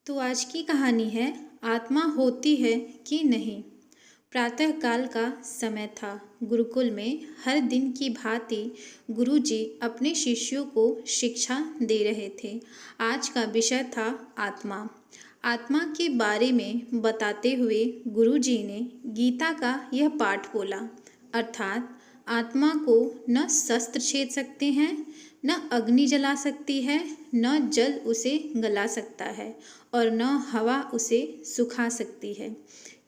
तो आज की कहानी है आत्मा होती है कि नहीं। प्रातःकाल का समय था। गुरुकुल में हर दिन की भांति गुरुजी अपने शिष्यों को शिक्षा दे रहे थे। आज का विषय था आत्मा। आत्मा के बारे में बताते हुए गुरुजी ने गीता का यह पाठ बोला, अर्थात आत्मा को न शस्त्र छेद सकते हैं, न अग्नि जला सकती है, न जल उसे गला सकता है और न हवा उसे सुखा सकती है।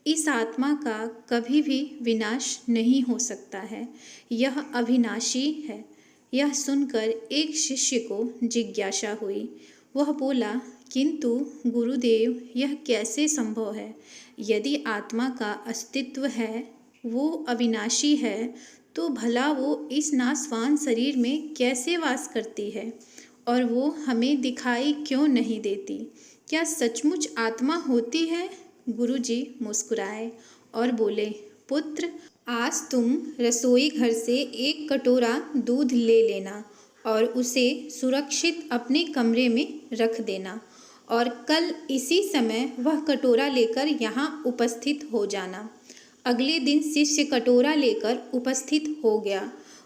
इस आत्मा का कभी भी विनाश नहीं हो सकता है, यह अविनाशी है। यह सुनकर एक शिष्य को जिज्ञासा हुई। वह बोला, किंतु गुरुदेव, यह कैसे संभव है? यदि आत्मा का अस्तित्व है, वो अविनाशी है, तो भला वो इस नाशवान शरीर में कैसे वास करती है और वो हमें दिखाई क्यों नहीं देती? क्या सचमुच आत्मा होती है? गुरुजी मुस्कुराए और बोले, पुत्र, आज तुम रसोई घर से एक कटोरा दूध ले लेना और उसे सुरक्षित अपने कमरे में रख देना और कल इसी समय वह कटोरा लेकर यहाँ उपस्थित हो जाना। अगले दिन शिष्य कटोरा लेकर उपस्थित हो गया।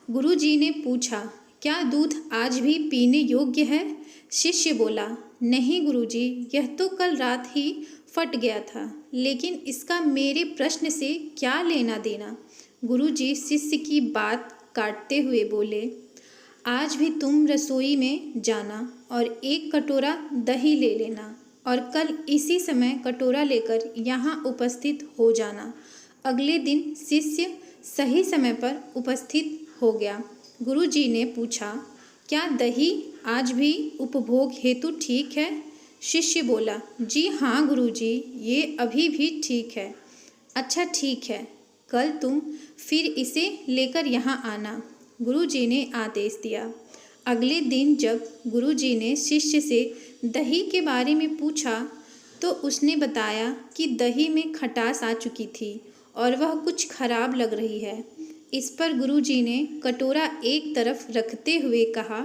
गुरुजी ने पूछा, क्या दूध आज भी पीने योग्य है? शिष्य बोला, नहीं गुरुजी, यह तो कल रात ही फट गया था, लेकिन इसका मेरे प्रश्न से क्या लेना देना? गुरुजी शिष्य की बात काटते हुए बोले, आज भी तुम रसोई में जाना और एक कटोरा दही ले लेना और कल इसी समय कटोरा लेकर यहाँ उपस्थित हो जाना। अगले दिन शिष्य सही समय पर उपस्थित हो गया। गुरुजी ने पूछा, क्या दही आज भी उपभोग हेतु ठीक है? शिष्य बोला, जी हाँ गुरुजी, ये अभी भी ठीक है। अच्छा ठीक है, कल तुम फिर इसे लेकर यहाँ आना, गुरुजी ने आदेश दिया। अगले दिन जब गुरुजी ने शिष्य से दही के बारे में पूछा तो उसने बताया कि दही में खटास आ चुकी थी और वह कुछ खराब लग रही है। इस पर गुरुजी ने कटोरा एक तरफ रखते हुए कहा,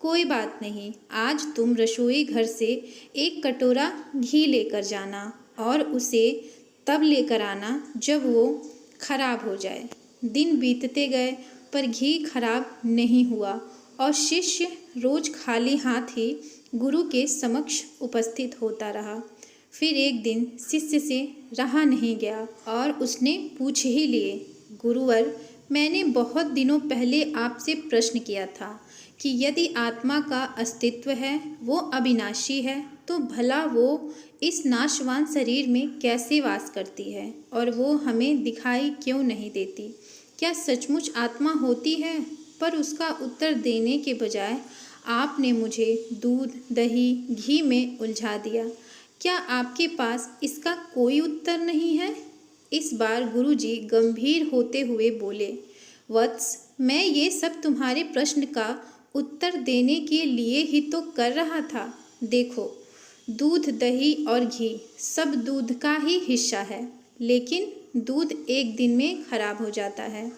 कोई बात नहीं, आज तुम रसोई घर से एक कटोरा घी लेकर जाना और उसे तब लेकर आना जब वो खराब हो जाए। दिन बीतते गए पर घी खराब नहीं हुआ और शिष्य रोज खाली हाथ ही गुरु के समक्ष उपस्थित होता रहा। फिर एक दिन शिष्य से रहा नहीं गया और उसने पूछ ही लिए, गुरुवर, मैंने बहुत दिनों पहले आपसे प्रश्न किया था कि यदि आत्मा का अस्तित्व है, वो अविनाशी है, तो भला वो इस नाशवान शरीर में कैसे वास करती है और वो हमें दिखाई क्यों नहीं देती? क्या सचमुच आत्मा होती है? पर उसका उत्तर देने के बजाय आपने मुझे दूध, दही, घी में उलझा दिया। क्या आपके पास इसका कोई उत्तर नहीं है? इस बार गुरुजी गंभीर होते हुए बोले, वत्स, मैं ये सब तुम्हारे प्रश्न का उत्तर देने के लिए ही तो कर रहा था। देखो, दूध, दही और घी सब दूध का ही हिस्सा है, लेकिन दूध एक दिन में खराब हो जाता है,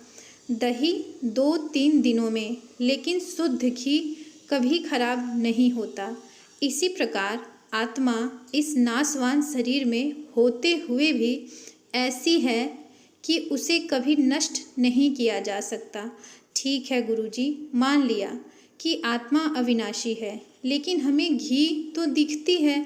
दही 2-3 दिनों में, लेकिन शुद्ध घी कभी खराब नहीं होता। इसी प्रकार आत्मा इस नाशवान शरीर में होते हुए भी ऐसी है कि उसे कभी नष्ट नहीं किया जा सकता। ठीक है गुरुजी, मान लिया कि आत्मा अविनाशी है, लेकिन हमें घी तो दिखती है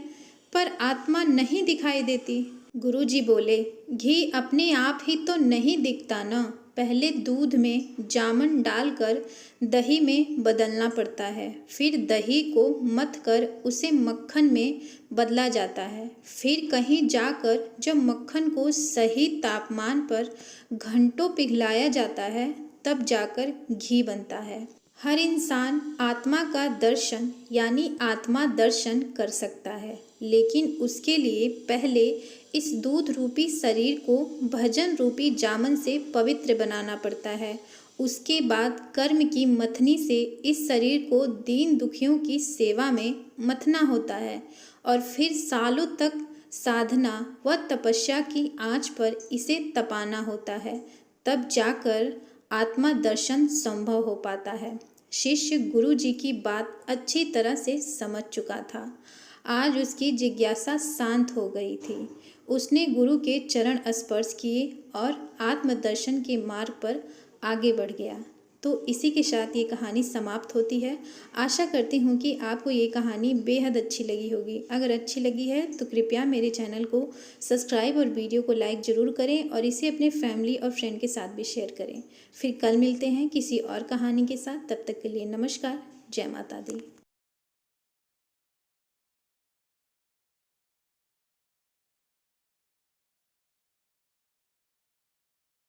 पर आत्मा नहीं दिखाई देती। गुरुजी बोले, घी अपने आप ही तो नहीं दिखता ना, पहले दूध में जामन डालकर दही में बदलना पड़ता है, फिर दही को मथ कर उसे मक्खन में बदला जाता है, फिर कहीं जाकर जब मक्खन को सही तापमान पर घंटों पिघलाया जाता है, तब जाकर घी बनता है। हर इंसान आत्मा का दर्शन यानी आत्मा दर्शन कर सकता है, लेकिन उसके लिए पहले इस दूध रूपी शरीर को भजन रूपी जामन से पवित्र बनाना पड़ता है। उसके बाद कर्म की मथनी से इस शरीर को दीन दुखियों की सेवा में मथना होता है और फिर सालों तक साधना व तपस्या की आंच पर इसे तपाना होता है, तब जाकर आत्मा दर्शन संभव हो पाता है। शिष्य गुरु जी की बात अच्छी तरह से समझ चुका था। आज उसकी जिज्ञासा शांत हो गई थी। उसने गुरु के चरण स्पर्श किए और आत्मदर्शन के मार्ग पर आगे बढ़ गया। तो इसी के साथ ये कहानी समाप्त होती है। आशा करती हूँ कि आपको ये कहानी बेहद अच्छी लगी होगी। अगर अच्छी लगी है तो कृपया मेरे चैनल को सब्सक्राइब और वीडियो को लाइक ज़रूर करें और इसे अपने फैमिली और फ्रेंड के साथ भी शेयर करें। फिर कल मिलते हैं किसी और कहानी के साथ। तब तक के लिए नमस्कार। जय माता दी।